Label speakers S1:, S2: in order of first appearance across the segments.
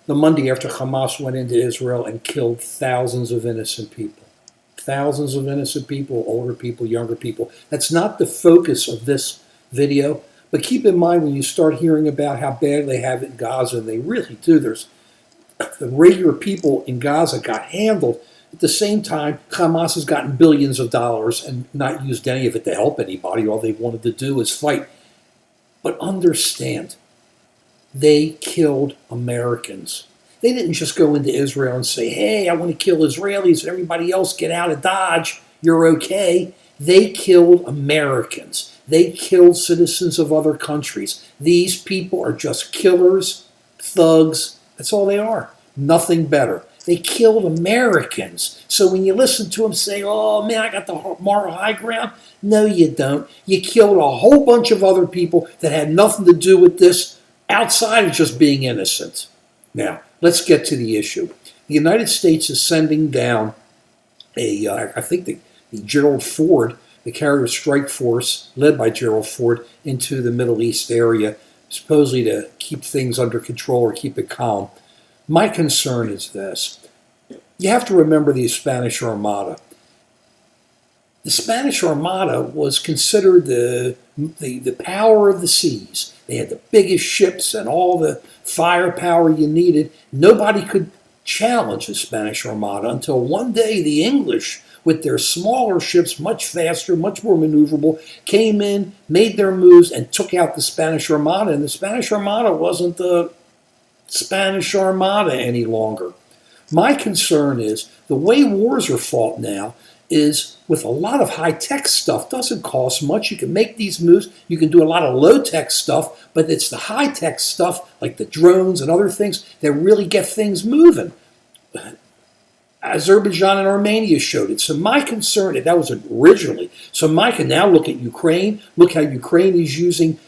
S1: the Monday after Hamas went into Israel and killed thousands of innocent people. Thousands of innocent people, older people, younger people. That's not the focus of this video, but keep in mind when you start hearing about how bad they have it in Gaza, and they really do, there's the regular people in Gaza got handled. At the same time, Hamas has gotten billions of dollars and not used any of it to help anybody. All they wanted to do is fight. But understand, they killed Americans. They didn't just go into Israel and say, hey, I want to kill Israelis and everybody else get out of Dodge. You're okay. They killed Americans. They killed citizens of other countries. These people are just killers, thugs. That's all they are. Nothing better. They killed Americans. So when you listen to them say, oh, man, I got the moral high ground. No, you don't. You killed a whole bunch of other people that had nothing to do with this outside of just being innocent. Now, let's get to the issue. The United States is sending down I think the Gerald Ford, the carrier strike force led by Gerald Ford, into the Middle East area, supposedly to keep things under control or keep it calm. My concern is this. You have to remember the Spanish Armada. The Spanish Armada was considered the power of the seas. They had the biggest ships and all the firepower you needed. Nobody could challenge the Spanish Armada until one day the English, with their smaller ships, much faster, much more maneuverable, came in, made their moves, and took out the Spanish Armada. And the Spanish Armada wasn't the Spanish Armada any longer. My concern is the way wars are fought now is with a lot of high-tech stuff. Doesn't cost much. You can make these moves. You can do a lot of low-tech stuff, but it's the high-tech stuff like the drones and other things that really get things moving. Azerbaijan and Armenia showed it. So my concern, that was originally. So Mike can now look at Ukraine. Look how Ukraine is using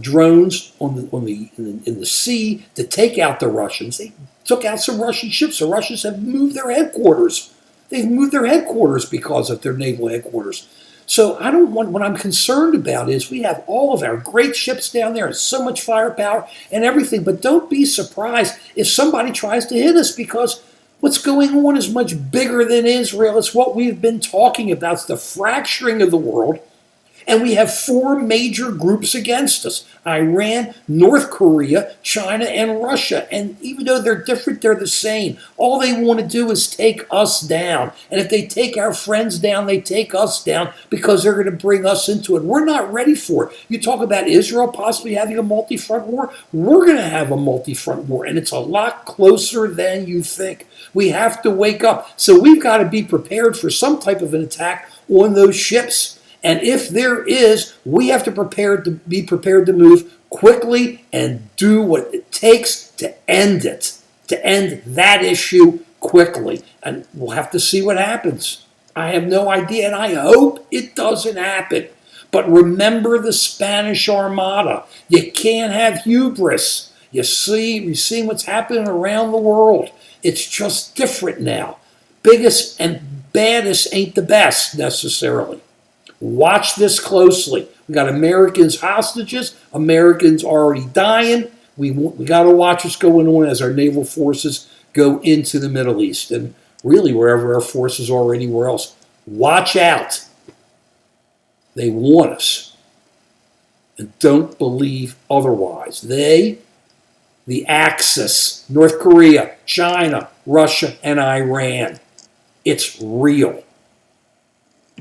S1: drones in the sea to take out the Russians. They took out some Russian ships. The Russians have moved their headquarters. They've moved their headquarters because of their naval headquarters. So I don't want, what I'm concerned about is we have all of our great ships down there and so much firepower and everything, but don't be surprised if somebody tries to hit us, because what's going on is much bigger than Israel. It's what we've been talking about. It's the fracturing of the world. And we have four major groups against us: Iran, North Korea, China, and Russia. And even though they're different, they're the same. All they want to do is take us down. And if they take our friends down, they take us down because they're going to bring us into it. We're not ready for it. You talk about Israel possibly having a multi-front war. We're going to have a multi-front war, and it's a lot closer than you think. We have to wake up. So we've got to be prepared for some type of an attack on those ships. And if there is, we have to be prepared to move quickly and do what it takes to end it, to end that issue quickly. And we'll have to see what happens. I have no idea, and I hope it doesn't happen. But remember the Spanish Armada. You can't have hubris. You're seeing what's happening around the world. It's just different now. Biggest and baddest ain't the best necessarily. Watch this closely. We got Americans hostages. Americans already dying. We got to watch what's going on as our naval forces go into the Middle East and really wherever our forces are anywhere else. Watch out. They want us. And don't believe otherwise. The Axis, North Korea, China, Russia, and Iran. It's real.